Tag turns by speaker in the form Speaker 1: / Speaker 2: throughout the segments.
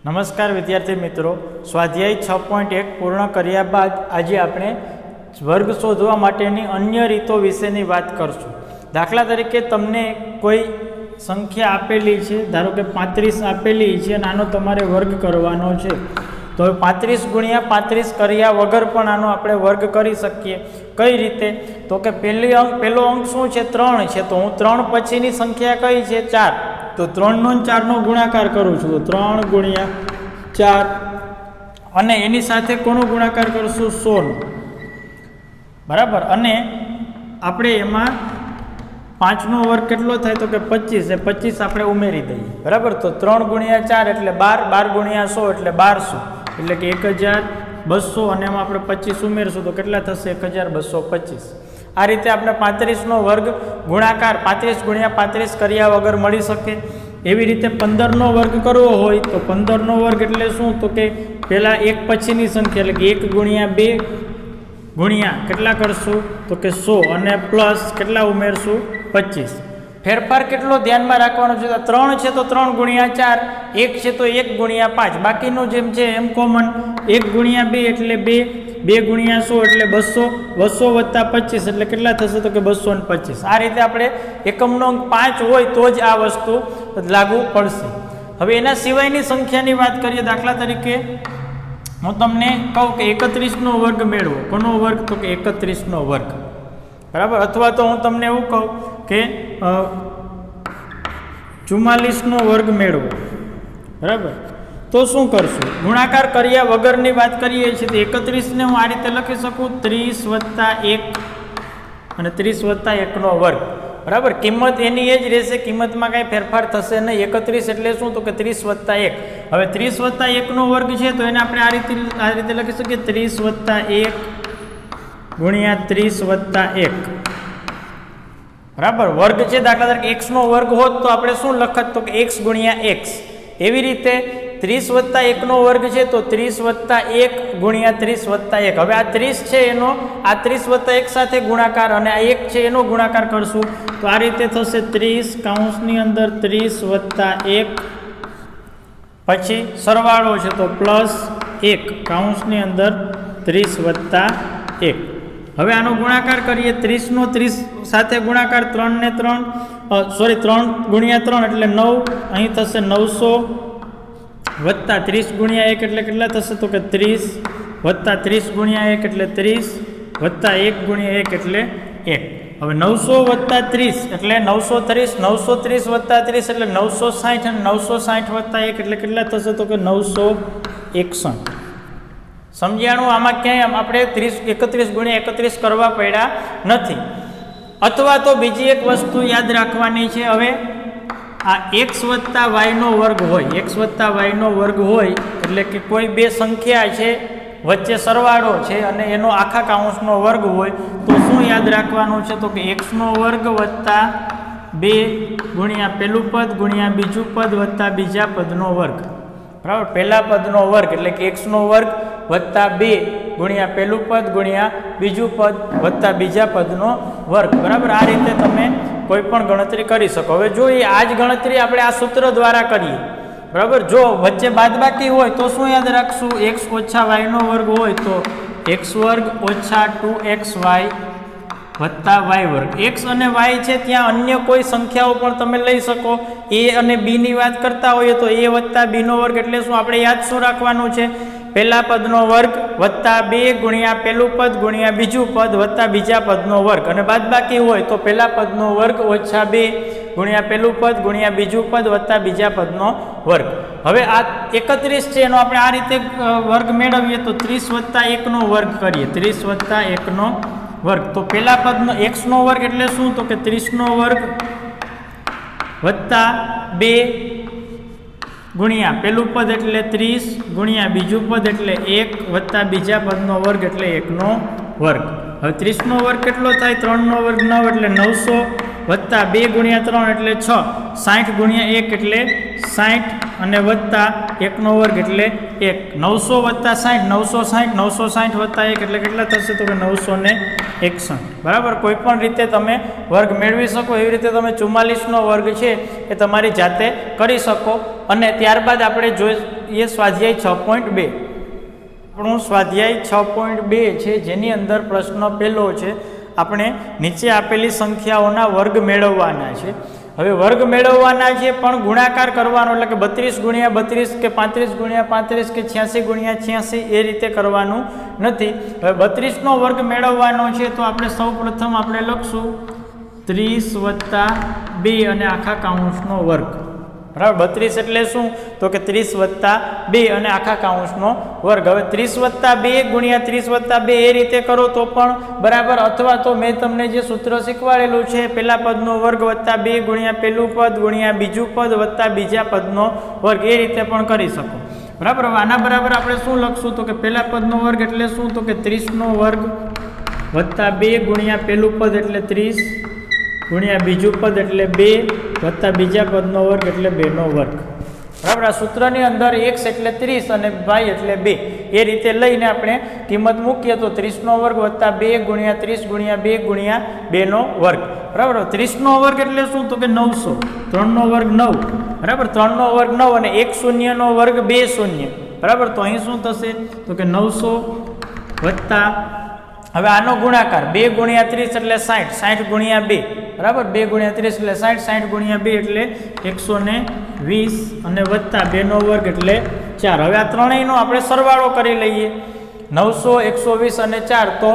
Speaker 1: નમસ્કાર વિદ્યાર્થી મિત્રો, સ્વાધ્યાય 6.1 પૂર્ણ કર્યા બાદ આજે આપણે વર્ગ શોધવા માટેની અન્ય રીતો વિશેની વાત કરશું. દાખલા તરીકે તમને કોઈ સંખ્યા આપેલી છે, ધારો કે 35 આપેલી છે અને આનો તમારે વર્ગ કરવાનો છે. તો 35 ગુણ્યા 35 કર્યા વગર પણ આનો આપણે વર્ગ કરી શકીએ. કઈ રીતે? તો કે પહેલો અંક શું છે? 3 છે. તો હું 3 પછીની સંખ્યા કઈ છે? 4. તો 3 નો 4 નો ગુણાકાર કરું છું, તો 3 ગુણ્યા 4 અને એની સાથે કોનો ગુણાકાર કરશું? 100. બરાબર. અને આપણે એમાં 5 નો વર્ગ કેટલો થાય? તો કે 25. એ 25 આપણે ઉમેરી દઈએ. બરાબર. તો 3 ગુણ્યા 4 એટલે 12, 12 ગુણ્યા 100 એટલે 1200, એટલે કે 1200. અને એમાં આપણે 25 ઉમેરશું તો કેટલા થશે? 1225. આ રીતે આપણે 35નો વર્ગ ગુણાકાર 35 ગુણ્યા 35 કર્યા વગર મળી શકે. એવી રીતે 15નો વર્ગ કરવો હોય તો 15નો વર્ગ એટલે શું? તો કે પહેલાં 1 પછીની સંખ્યા એટલે કે 1 ગુણ્યા 2 ગુણ્યા કેટલા કરશું? તો કે 100 અને પ્લસ કેટલા ઉમેરશું? 25. ફેરફાર કેટલો ધ્યાનમાં રાખવાનો છે? 3 છે તો 3 ગુણ્યા 4, 1 છે તો 1 ગુણ્યા 5, બાકીનું જેમ છે એમ કોમન. 1 ગુણ્યા 2 એટલે 2, 2 ગુણ્યા 100 એટલે 200, 200 વત્તા 25 એટલે કેટલા થશે? તો કે 225. આ રીતે આપણે એકમનો અંક 5 હોય તો જ આ વસ્તુ લાગુ પડશે. હવે એના સિવાયની સંખ્યાની વાત કરીએ. દાખલા તરીકે હું તમને કહું કે 31નો વર્ગ મેળવો. કોનો વર્ગ? તો કે 31નો વર્ગ. બરાબર. અથવા તો હું તમને એવું કહું કે 44નો વર્ગ મેળવો. બરાબર. તો શું કરશું? ગુણાકાર કર્યા વગરની વાત કરીએ છીએ તો 31ને હું આ રીતે લખી શકું, 30 વત્તા 1 અને 30 વત્તા 1નો વર્ગ. બરાબર. કિંમત એની એ જ રહેશે, કિંમતમાં કાંઈ ફેરફાર થશે નહીં. 31 એટલે શું? તો કે 30 વત્તા 1. હવે 30 વત્તા 1નો વર્ગ છે તો એને આપણે આ રીતે લખી શકીએ, 30 વત્તા 1 ગુણ્યા 30 વત્તા 1. બરાબર. વર્ગ છે. દાખલા તરીકે x નો વર્ગ હોત તો આપણે શું લખત? તો કે x ગુણ્યા x. એવી રીતે 30 વત્તા 1નો વર્ગ છે તો 30 વત્તા 1 ગુણ્યા 30 વત્તા 1. હવે આ 30 છે એનો આ 30 વત્તા 1 સાથે ગુણાકાર અને આ 1 છે એનો ગુણાકાર કરશું તો આ રીતે થશે 30 કૌંસની અંદર 30 વત્તા 1, પછી સરવાળો છે તો પ્લસ 1 કૌંસની અંદર 30 વત્તા 1. હવે આનો ગુણાકાર કરીએ. 30 નો 30 સાથે ગુણાકાર 3 ને 3 ગુણ્યા 3 એટલે 9. અહીં થશે 900 વત્તા 30 ગુણ્યા 1 એટલે કેટલા થશે? તો કે 30 વત્તા 30 ગુણ્યા 1 એટલે 30 વત્તા 1 ગુણ્યા 1 એટલે 1. હવે 900 વત્તા 30 એટલે 930, 930 વત્તા 30 એટલે 960 અને 960 વત્તા 1 એટલે કેટલા થશે? તો કે 961. સમજાણું? આમાં ક્યાંય આપણે 31 ગુણ્યા 31 કરવા પડ્યા નથી. અથવા તો બીજી એક વસ્તુ યાદ રાખવાની છે. હવે આ x વત્તા y નો વર્ગ હોય, x વત્તા y નો વર્ગ હોય એટલે કે કોઈ બે સંખ્યા છે વચ્ચે સરવાળો છે અને એનો આખા કાઉન્સનો વર્ગ હોય તો શું યાદ રાખવાનું છે? તો કે x નો વર્ગ વત્તા 2 ગુણ્યા પહેલું પદ ગુણ્યા બીજું પદ વત્તા બીજા પદનો વર્ગ. બરાબર. પહેલા પદનો વર્ગ એટલે કે x નો વર્ગ વત્તા 2 ગુણ્યા પહેલું પદ ગુણ્યા બીજું પદ વત્તા બીજા પદનો વર્ગ. બરાબર. આ રીતે તમે કોઈ પણ ગણતરી કરી શકો. હવે જો આ જ ગણતરી આપણે આ સૂત્ર દ્વારા કરીએ. બરાબર. જો વચ્ચે બાદબાકી હોય તો શું યાદ રાખશું? x ઓછા y નો વર્ગ હોય તો x વર્ગ ઓછા 2xy વત્તા y વર્ગ. x અને y છે ત્યાં અન્ય કોઈ સંખ્યાઓ પણ તમે લઈ શકો. a અને b ની વાત કરતા હોઈએ તો a વત્તા b નો વર્ગ એટલે શું? આપણે યાદ શું રાખવાનું છે? પહેલા પદનો વર્ગ વત્તા 2 ગુણ્યા પહેલું પદ ગુણ્યા બીજું પદ વત્તા બીજા પદનો વર્ગ. અને બાદબાકી હોય તો પહેલા પદનો વર્ગ ઓછા 2 ગુણ્યા પહેલું પદ ગુણ્યા બીજું પદ વત્તા બીજા પદનો વર્ગ. હવે આ 31 છે એનો આપણે આ રીતે વર્ગ મેળવીએ તો 30 વત્તા 1નો વર્ગ કરીએ. 30 વત્તા 1નો વર્ગ. તો પહેલા પદનો x નો વર્ગ એટલે શું? તો કે 30નો વર્ગ વત્તા 2 ગુણ્યા પહેલું પદ એટલે 30 ગુણ્યા બીજું પદ એટલે 1 વત્તા બીજા પદનો વર્ગ એટલે 1નો વર્ગ. હવે 30નો વર્ગ કેટલો થાય? 3નો વર્ગ 9 એટલે 900 વત્તા 2 ગુણ્યા 3 એટલે 6, 60 ગુણ્યા 1 એટલે 60 અને વત્તા 1નો વર્ગ એટલે 1. 900 વત્તા 60, 960, 960 વત્તા 1 એટલે કેટલા થશે? તો કે 961. બરાબર. કોઈ પણ રીતે તમે વર્ગ મેળવી શકો. એવી રીતે તમે 44નો વર્ગ છે એ તમારી જાતે કરી શકો. અને ત્યારબાદ આપણે એ સ્વાધ્યાય 6.2 આપણું સ્વાધ્યાય 6.2 છે, જેની અંદર પ્રશ્ન પહેલો છે, આપણે નીચે આપેલી સંખ્યાઓના વર્ગ મેળવવાના છે. હવે વર્ગ મેળવવાના છે પણ ગુણાકાર કરવાનો, એટલે કે 32 × 32 કે 35 × 35 કે 86 × 86 એ રીતે કરવાનું નથી. હવે 32નો વર્ગ મેળવવાનો છે તો આપણે સૌ પ્રથમ આપણે લખશું 30 + 2 અને આખા કાઉન્સનો વર્ગ. બરાબર, 32 એટલે શું? તો કે 30 + 2 અને આખા કાઉન્સનો વર્ગ. હવે 30 + 2 × 30 + 2 એ રીતે કરો તો પણ બરાબર, અથવા તો મેં તમને જે સૂત્ર શીખવાડેલું છે, પહેલા પદનો વર્ગ વત્તા 2 × પહેલું પદ ગુણ્યા બીજું પદ વત્તા બીજા પદનો વર્ગ, એ રીતે પણ કરી શકો. બરાબર, હવે આના બરાબર આપણે શું લખશું? તો કે પહેલા પદનો વર્ગ એટલે શું? તો કે 30નો વર્ગ વત્તા 2 ગુણ્યા પહેલું પદ એટલે 30 ગુણ્યા બીજું પદ એટલે 2 વત્તા બીજા પદનો વર્ગ એટલે 2નો વર્ગ. બરાબર, આ સૂત્રની અંદર x એટલે 30 અને y એટલે 2 એ રીતે લઈને આપણે કિંમત મૂકીએ તો 30નો વર્ગ વત્તા 2 ગુણ્યા 30 ગુણ્યા 2 ગુણ્યા 2નો વર્ગ. બરાબર, 30નો વર્ગ એટલે શું? તો કે 900. 3નો વર્ગ 9. બરાબર, 3નો વર્ગ 9 અને 1 શૂન્યનો વર્ગ 2 શૂન્ય. બરાબર, તો અહીં શું થશે? તો કે 900 વત્તા, હવે આનો ગુણાકાર 2 × 30 એટલે 60, 60 × 2. બરાબર, 2 × 30 એટલે 60, 60 × 2 એટલે 120 અને વત્તા 2નો વર્ગ એટલે 4. હવે આ ત્રણેયનો આપણે સરવાળો કરી લઈએ. 900, 120 અને 4, તો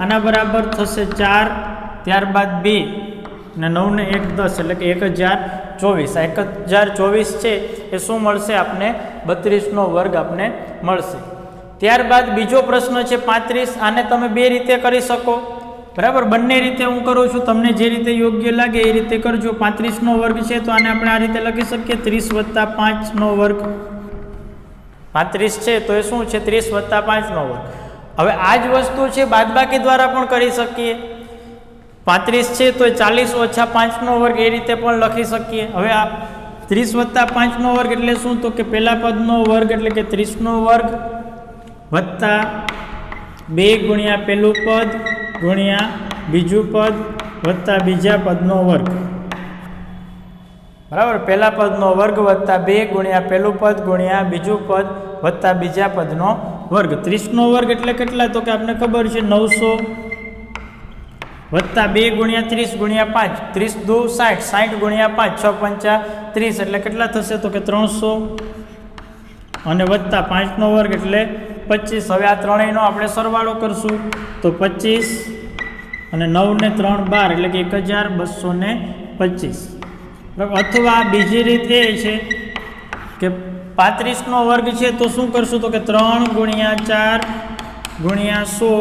Speaker 1: આના બરાબર થશે 4, ત્યારબાદ 2 અને 9 ને 1 10 એટલે કે 1024. આ 1024 છે એ શું મળશે આપને? 32નો વર્ગ આપને મળશે. ત્યારબાદ બીજો પ્રશ્ન છે 35. આને તમે બે રીતે કરી શકો. બરાબર, બંને રીતે હું કરું છું, તમને જે રીતે યોગ્ય લાગે એ રીતે કરજો. 35નો વર્ગ છે તો આને આપણે આ રીતે લખી શકીએ 30 + 5નો વર્ગ. 35 છે તો એ શું છે? 30 + 5નો વર્ગ. હવે આ જ વસ્તુ છે બાદબાકી દ્વારા પણ કરી શકીએ. 35 છે તો 40 - 5નો વર્ગ એ રીતે પણ લખી શકીએ. હવે આ 30 + 5નો વર્ગ એટલે શું? તો કે પહેલા પદનો વર્ગ એટલે કે 30નો વર્ગ વત્તા 2 ગુણ્યા પહેલું પદ ગુણ્યા બીજું પદ વત્તા બીજા પદનો વર્ગ. બરાબર, પહેલા પદનો વર્ગ વત્તા 2 ગુણ્યા પહેલું પદ ગુણ્યા બીજું પદ વત્તા બીજા પદનો વર્ગ. 30નો વર્ગ એટલે કેટલા? તો કે આપણે ખબર છે 900 વત્તા 2 × 30 × 5, 30 દુ 60, 60 × 5, 6 × 30 એટલે કેટલા થશે? તો કે 300 અને વત્તા 5નો વર્ગ એટલે 25. હવે આ ત્રણેયનો આપણે સરવાળો કરશું તો 25 અને 9 ને 3 12 એટલે કે 1225. બરાબર, અથવા બીજી રીત એ છે કે 35નો વર્ગ છે તો શું કરશું? તો કે 3 × 4 × 100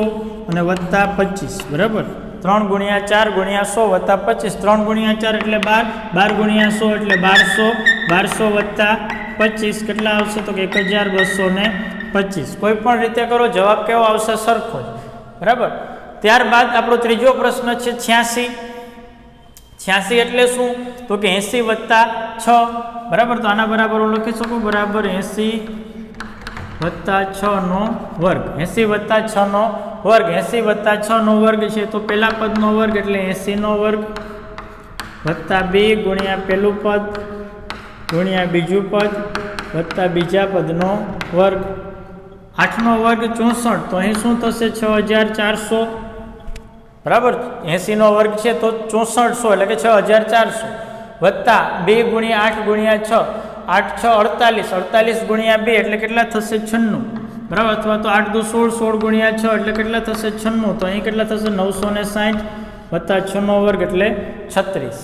Speaker 1: અને વત્તા 25. બરાબર, 3 × 4 × 100 વત્તા 25. 3 × 4 એટલે 12, 12 × 100 એટલે 1200, 1200 વત્તા 25 કેટલા આવશે? તો કે 1225. કોઈ પણ રીતે કરો, જવાબ કેવો આવશે? સરખો જ. બરાબર, ત્યારબાદ આપણો ત્રીજો પ્રશ્ન છે 86. 86 એટલે શું? તો કે 80 + 6. બરાબર, તો આના બરાબર હું લખી શકું બરાબર 80 + 6નો વર્ગ. 80 + 6નો વર્ગ. 80 + 6નો વર્ગ છે તો પહેલા પદનો વર્ગ એટલે 80નો વર્ગ વત્તા 2 ગુણ્યા પહેલું પદ ગુણ્યા બીજું પદ વત્તા બીજા પદનો વર્ગ. 8નો વર્ગ 64, તો અહીં શું થશે? 6400. બરાબર, 80નો વર્ગ છે તો 6400 એટલે કે 6400 વત્તા 2 × 8 × 6, 8 6 48, 48 × 2 એટલે કેટલા થશે? 96. બરાબર, અથવા તો 8 દુ 16, 16 × 6 એટલે કેટલા થશે? 96. તો અહીં કેટલા થશે? 960 વત્તા 6નો વર્ગ એટલે 36.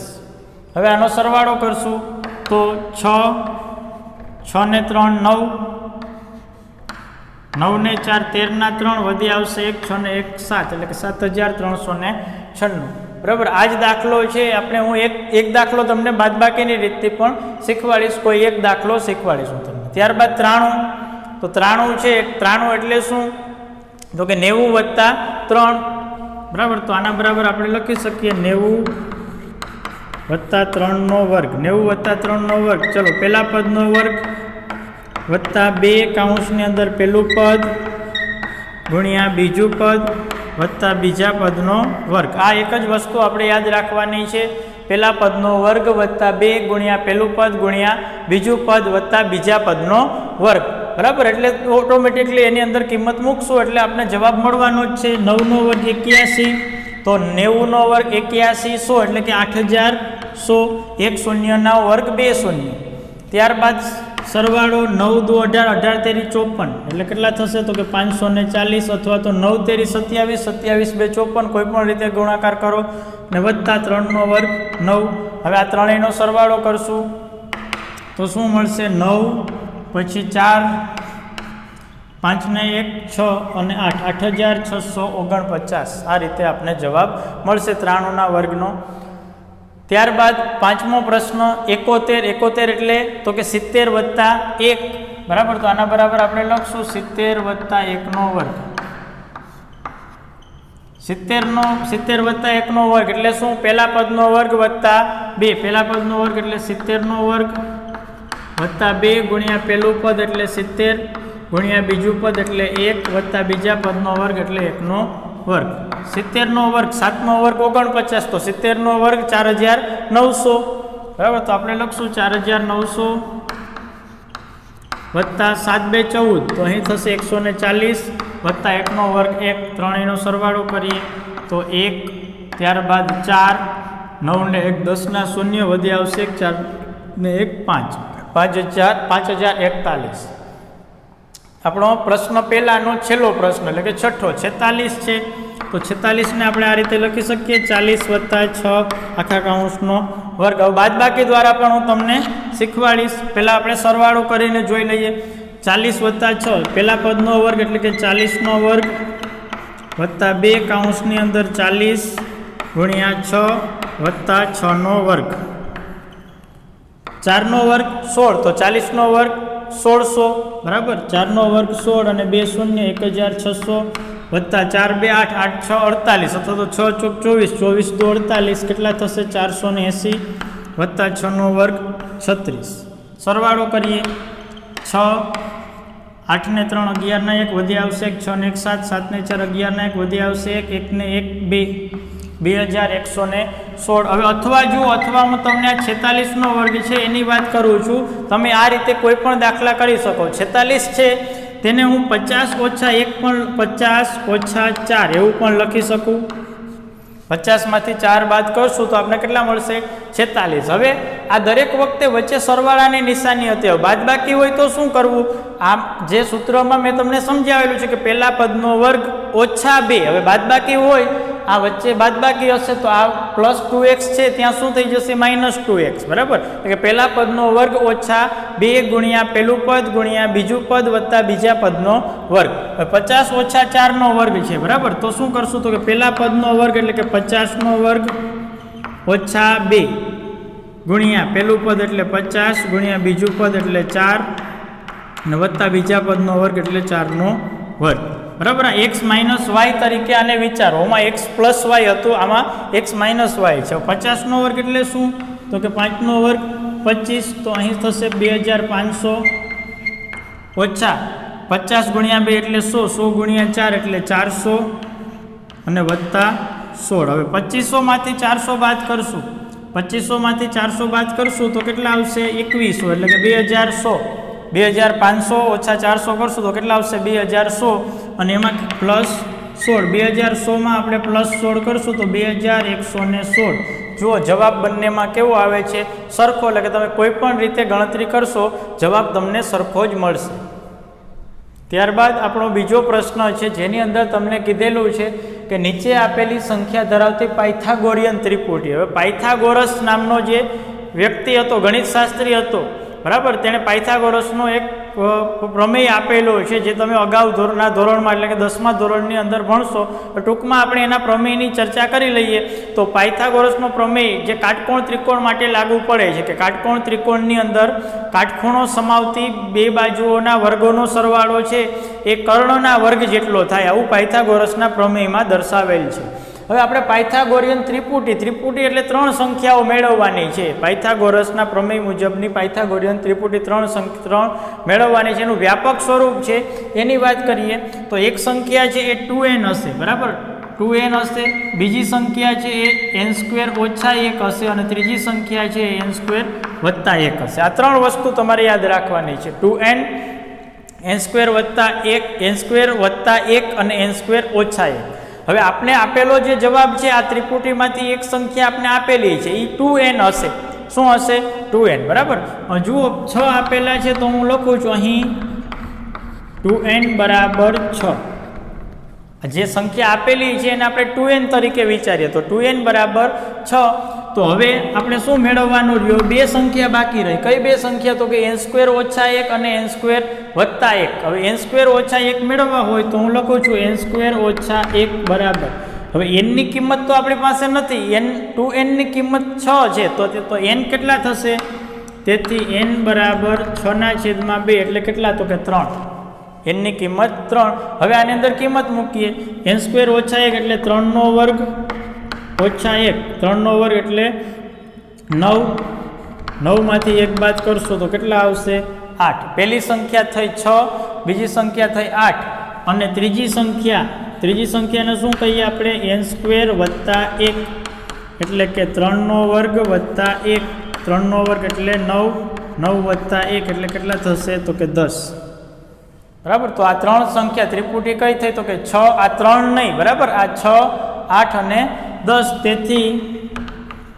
Speaker 1: હવે આનો સરવાળો કરશું તો 6, 6 ને 3 9, 9 ને 4 13 ના 3 વધી આવશે 1, 6 ને 1 7 એટલે કે 7396. બરાબર, આ જ દાખલો છે. આપણે હું એક દાખલો તમને બાદબાકીની રીતથી પણ શીખવાડીશ, કોઈ એક દાખલો શીખવાડીશું તમને. ત્યારબાદ 93. તો 93 છે. 93 એટલે શું? તો કે 90 + 3. બરાબર, તો આના બરાબર આપણે લખી શકીએ 90 + 3નો વર્ગ. 90 + 3નો વર્ગ. ચલો, પહેલા પદનો વર્ગ વત્તા 2 કૌંસની અંદર પહેલું પદ ગુણ્યા બીજું પદ વત્તા બીજા પદનો વર્ગ. આ એક જ વસ્તુ આપણે યાદ રાખવાની છે. પહેલા પદનો વર્ગ વત્તા 2 ગુણ્યા પહેલું પદ ગુણ્યા બીજું પદ વત્તા બીજા પદનો વર્ગ. બરાબર, એટલે ઓટોમેટિકલી એની અંદર કિંમત મૂકશું એટલે આપણે જવાબ મળવાનો જ છે. 9 નો વર્ગ 81, તો 90 નો વર્ગ 81, 100 એટલે કે 8100, 1 શૂન્યના વર્ગ 2 શૂન્ય. ત્યારબાદ સરવાળો 9 દુ 18, 18 તેરી 54 એટલે કેટલા થશે તો કે 540, અથવા તો 9 તેરી 27, 27 2 54, કોઈ પણ રીતે ગુણાકાર કરો ને વત્તા 3 નો વર્ગ 9. હવે આ ત્રણેયનો સરવાળો કરશું તો શું મળશે? 9 પછી 4, 5 ને 1 6 અને 8, 8649. આ રીતે આપણે જવાબ મળશે 93 વર્ગનો. ત્યારબાદ પાંચમો પ્રશ્ન 71. 71 એટલે તો કે 70 વત્તા 1, બરાબર. તો આના બરાબર આપણે લખશું 70 વત્તા 1 નો વર્ગ. 70 વત્તા 1 નો વર્ગ એટલે શું? પહેલા પદનો વર્ગ વત્તા 2. પહેલા પદનો વર્ગ એટલે 70 નો વર્ગ વત્તા 2 ગુણ્યા પહેલું પદ એટલે 70 ગુણ્યા બીજું પદ એટલે 1 વત્તા બીજા પદનો વર્ગ એટલે 1 નો વર્ગ. 70 નો વર્ગ 7 નો વર્ગ 49, તો 70 નો વર્ગ 4900, બરાબર. તો આપણે લખશું 4900 વત્તા 7 2 14, તો અહીં થશે 140 વત્તા 1 નો વર્ગ 1. ત્રણેયનો સરવાળો કરીએ તો 1, ત્યારબાદ 4, 9 ને 1 10 ના શૂન્ય વધી આવશે 4 ને 1 5, 5041. આપણો પ્રશ્ન પહેલાનો છેલ્લો પ્રશ્ન એટલે કે છઠ્ઠો 46 છે. તો 46 ને આપણે આ રીતે લખી શકીએ 40 વત્તા 6 આખા કૌંસનો વર્ગ. હવે બાદબાકી દ્વારા પણ હું તમને શીખવાડીશ. પહેલાં આપણે સરવાળો કરીને જોઈ લઈએ. 40 વત્તા 6 પહેલા પદનો વર્ગ એટલે કે 40 નો વર્ગ વત્તા 2 કૌંસની અંદર 40 ગુણ્યા 6 વત્તા 6 નો વર્ગ. 4 નો વર્ગ 16, તો 40 નો વર્ગ 1600, બરાબર. 4 નો વર્ગ 16 અને 2 શૂન્ય 1600 વત્તા 4 2 8, 8 6 48, અથવા તો 6 ચોક 24, 24 દુ 48 કેટલા થશે? 480 વત્તા 6 નો વર્ગ 36. સરવાળો કરીએ 6, 8 ને 3 11 ના 1 વધી આવશે 6 ને 1 7, 7 ને 4 11 ના 1 વધી આવશે 1 ને 1 2, 2116. હવે અથવા જુઓ, અથવા હું તમને આ 46 નો વર્ગ છે એની વાત કરું છું. તમે આ રીતે કોઈ પણ દાખલા કરી શકો. 46 છે તેને હું 50 ઓછા 1 પણ 50 ઓછા 4 એવું પણ લખી શકું. 50 માંથી 4 બાદ કરશું તો આપણે કેટલા મળશે? 46. હવે આ દરેક વખતે વચ્ચે સરવાળાની નિશાની હતી. હવે બાદબાકી હોય તો શું કરવું? આમ જે સૂત્રમાં મેં તમને સમજાવેલું છે કે પહેલા પદનો વર્ગ ઓછા 2. હવે બાદબાકી હોય, આ વચ્ચે બાદબાકી હશે તો આ પ્લસ 2x છે ત્યાં શું થઈ જશે? માઇનસ 2x, બરાબર. એટલે કે પહેલા પદનો વર્ગ ઓછા 2 ગુણ્યા પહેલું પદ ગુણ્યા બીજું પદ વત્તા બીજા પદનો વર્ગ. 50 ઓછા 4 નો વર્ગ છે, બરાબર. તો શું કરશું? તો કે પહેલા પદનો વર્ગ એટલે કે 50 નો વર્ગ ઓછા 2 ગુણ્યા પહેલું પદ એટલે 50 ગુણ્યા બીજું પદ એટલે 4 અને વત્તા બીજા પદનો વર્ગ એટલે 4 નો વર્ગ, બરાબર. x માઇનસ વાય તરીકે આને વિચારો. આમાં x પ્લસ વાય હતું, આમાં x માઇનસ વાય છે. 50 નો વર્ગ એટલે શું? તો કે 5 નો વર્ગ 25, તો અહીં થશે 2500 ઓછા 50 ગુણ્યા 2 એટલે 100, 100 ગુણ્યા 4 એટલે 400 અને વત્તા 16. હવે 2500 માંથી 400 બાદ કરશું. 2500 માંથી 400 બાદ કરશું તો કેટલા આવશે? 2100 એટલે કે 2100. 2500 ઓછા 400 કરશું તો કેટલા આવશે? 2100 અને એમાં પ્લસ 16. 2100 માં આપણે પ્લસ 16 કરશું તો 2116. જુઓ જવાબ બંનેમાં કેવો આવે છે? સરખો. એટલે કે તમે કોઈ પણ રીતે ગણતરી કરશો જવાબ તમને સરખો જ મળશે. ત્યારબાદ આપણો બીજો પ્રશ્ન છે જેની અંદર તમને કીધેલું છે કે નીચે આપેલી સંખ્યા ધરાવતી પાયથાગોરિયન ત્રિપુટી. હવે પાયથાગોરસ નામનો જે વ્યક્તિ હતો, ગણિતશાસ્ત્રી હતો, બરાબર, તેણે પાયથાગોરસનો એક પ્રમેય આપેલો છે જે તમે અગાઉ ધોરણમાં એટલે કે 10મા ધોરણની અંદર ભણશો. ટૂંકમાં આપણે એના પ્રમેયની ચર્ચા કરી લઈએ તો પાયથાગોરસનો પ્રમેય જે કાટકોણ ત્રિકોણ માટે લાગુ પડે છે કે કાટકોણ ત્રિકોણની અંદર કાટખૂણો સમાવતી બે બાજુઓના વર્ગોનો સરવાળો છે એ કર્ણના વર્ગ જેટલો થાય, આવું પાયથાગોરસના પ્રમેયમાં દર્શાવેલ છે. હવે આપણે પાયથાગોરિયન ત્રિપુટી એટલે 3 સંખ્યાઓ મેળવવાની છે. પાયથાગોરસના પ્રમેય મુજબની પાયથાગોરિયન ત્રિપુટી 3 મેળવવાની છે. એનું વ્યાપક સ્વરૂપ છે એની વાત કરીએ તો એક સંખ્યા છે એ 2n હશે, બરાબર, 2n હશે. બીજી સંખ્યા છે એ n² ઓછા 1 હશે અને ત્રીજી સંખ્યા છે એ n² વત્તા 1 હશે. આ 3 વસ્તુ તમારે યાદ રાખવાની છે. 2n, એન સ્ક્વેર વત્તા 1 એન સ્ક્વેર વત્તા 1 અને એન સ્ક્વેર ઓછા 1. હવે આપણે આપેલો જે જવાબ છે આ ત્રિપુટીમાંથી એક સંખ્યા આપણે આપેલી છે એ 2n હશે. શું હશે? 2n. બરાબર. જુઓ 6 આપેલા છે તો હું લખું છું અહીં 2n બરાબર 6. જે સંખ્યા આપેલી છે એને આપણે 2n તરીકે વિચારીએ તો 2n બરાબર 6. તો હવે આપણે શું મેળવવાનું રહ્યું? બે સંખ્યા બાકી રહી. કઈ બે સંખ્યા? તો કે એન સ્ક્વેર ઓછા 1 અને એન સ્ક્વેર વત્તા 1. હવે એન સ્ક્વેર ઓછા 1 મેળવવા હોય તો હું લખું છું એન સ્ક્વેર ઓછા 1 બરાબર. હવે એનની કિંમત તો આપણી પાસે નથી. 2n ની કિંમત 6 છે તો એન કેટલા થશે? તેથી એન બરાબર 6/2 એટલે કેટલા? તો કે 3. એનની કિંમત 3. હવે આની અંદર કિંમત મૂકીએ. એન સ્ક્વેર ઓછા 1 એટલે 3નો વર્ગ ઓછા 1. 3નો વર્ગ એટલે 9. 9માંથી 1 બાદ કરશો તો કેટલા આવશે? 8. પહેલી સંખ્યા થઈ 6, બીજી સંખ્યા થઈ 8 અને ત્રીજી સંખ્યાને શું કહીએ આપણે? એન સ્ક્વેર વત્તા 1 એટલે કે 3નો વર્ગ વત્તા 1. 3નો વર્ગ એટલે 9. 9 વત્તા 1 એટલે કેટલા થશે? તો કે 10. બરાબર. તો આ 3 સંખ્યા ત્રિપુટી કઈ થઈ? તો કે 6. આ 3 નહીં. બરાબર. આ 6, 8 અને 10. તેથી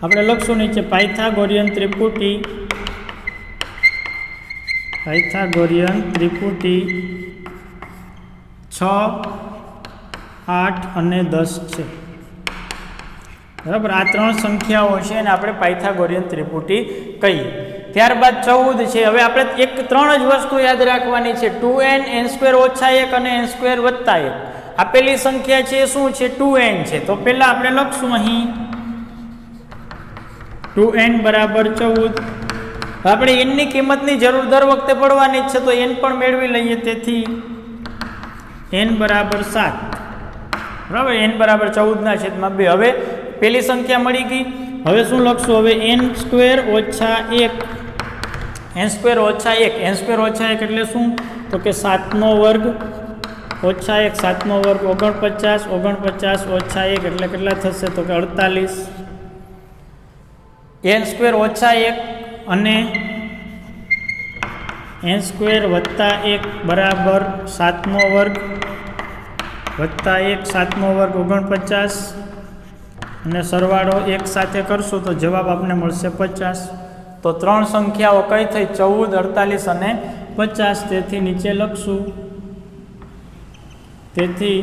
Speaker 1: આપણે લખશું નીચે પાયથાગોરિયન ત્રિપુટી 6, 8 અને 10 છે. બરાબર. આ 3 સંખ્યાઓ છે અને આપણે પાયથાગોરિયન ત્રિપુટી કહીએ. ત્યારબાદ 14 છે. હવે આપણે 3 જ વસ્તુ યાદ રાખવાની છે. 2n એન સ્ક્વેર ઓછા 1 અને એન સ્ક્વેર વત્તા 1. આપેલી સંખ્યા છે શું છે? 2n છે. તો પહેલા આપણે લખશું અહીં 2n બરાબર 14. આપણે એનની કિંમતની જરૂર દર વખતે પડવાની જ છે તો એન પણ મેળવી લઈએ. તેથી એન બરાબર 7. બરાબર. એન બરાબર 14/2. હવે પહેલી સંખ્યા મળી ગઈ. હવે શું લખશું? હવે એન સ્ક્વેર ઓછા 1 એન સ્ક્વેર ઓછા 1 એન સ્ક્વેર ઓછા 1 એટલે શું? તો કે 7નો વર્ગ ઓછા 1. 7નો વર્ગ 49. 49 ઓછા 1 એટલે કેટલા થશે? તો કે 48. એન સ્ક્વેર ઓછા 1 અને એન સ્ક્વેર વત્તા 1 બરાબર 7નો વર્ગ વત્તા 1. 7નો વર્ગ 49 અને સરવાળો એક સાથે કરશો તો જવાબ આપણને મળશે 50. તો 3 સંખ્યાઓ કઈ થઈ? 14, 48 અને 50. તેથી નીચે લખશું. તેથી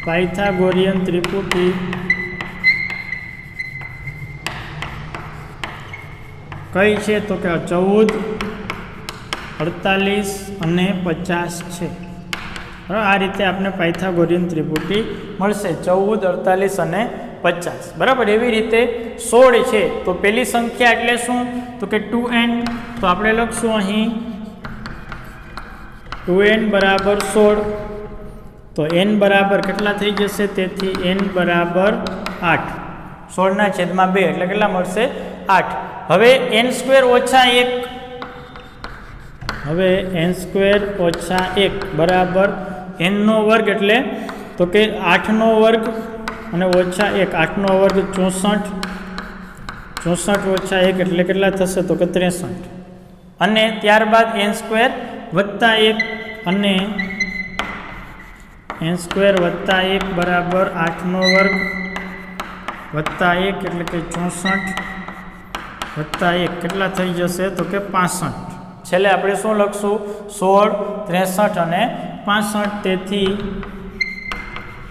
Speaker 1: પાયથાગોરિયન ત્રિપુટી કઈ છે? તો કે 14, 48 અને 50 છે. આ રીતે આપણે પાયથાગોરિયન ત્રિપુટી મળશે 14, 48 અને 50. બરાબર. એવી રીતે 16 છે. તો પહેલી સંખ્યા એટલે શું? તો કે 2n. તો આપણે લખશું અહીં 2n બરાબર 16. તો n બરાબર કેટલા થઈ જશે? તેથી n બરાબર 8. 16/2 એટલે કેટલા મળશે? 8. હવે n સ્ક્વેર ઓછા 1 હવે n સ્ક્વેર ઓછા 1 બરાબર nનો વર્ગ એટલે તો કે 8નો વર્ગ અને ઓછા 1. 8નો વર્ગ 64. 64 ઓછા 1 એટલે કેટલા થશે? તો કે 63. અને ત્યારબાદ n સ્ક્વેર વત્તા 1 અને n સ્ક્વેર વત્તા 1 બરાબર 8નો વર્ગ વત્તા 1 એટલે કે 64 વત્તા 1 કેટલા થઈ જશે? તો કે 65. છેલ્લે આપણે શું લખશું? 16, 63 અને 65. તેથી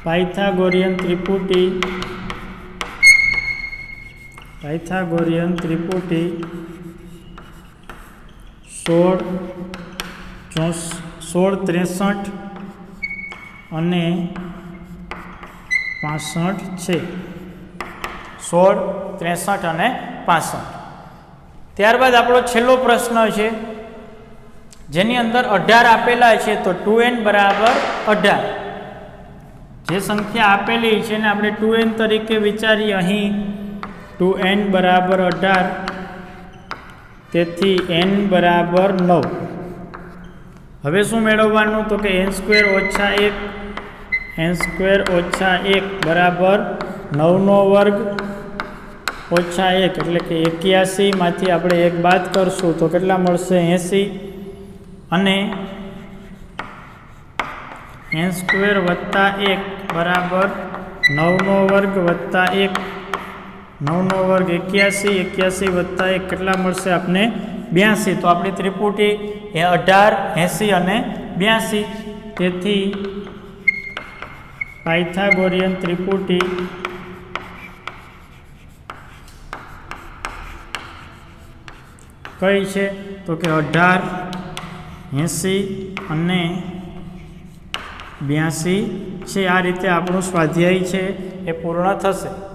Speaker 1: પાયથાગોરિયન ત્રિપુટી 16, 63 અને 65 છે. 16, 63 અને 65. ત્યારબાદ આપણો છેલ્લો પ્રશ્ન છે જેની અંદર 18 આપેલા છે. તો 2n બરાબર 18. જે સંખ્યા આપેલી છે ને આપણે 2n તરીકે વિચારીએ. અહીં 2n બરાબર 18. તેથી n બરાબર 9. હવે શું મેળવવાનું? તો કે n સ્ક્વેર ઓછા 1 બરાબર 9નો વર્ગ ઓછા 1 એટલે કે 81. માંથી આપણે 1 બાદ કરશું તો કેટલા મળશે? 80. અને n સ્ક્વેર વત્તા 1 બરાબર 9નો વર્ગ વત્તા 1, 9નો વર્ગ 81, 81 વત્તા 1 કેટલા મળશે આપને 82. તો આપણી ત્રિપુટી એ 18, 80 અને 82. તેથી પાયથાગોરિયન ત્રિપુટી કઈ છે? તો કે 18, 80 અને 82 છે. આ રીતે આપણું સ્વાધ્યાય છે એ પૂર્ણ થશે.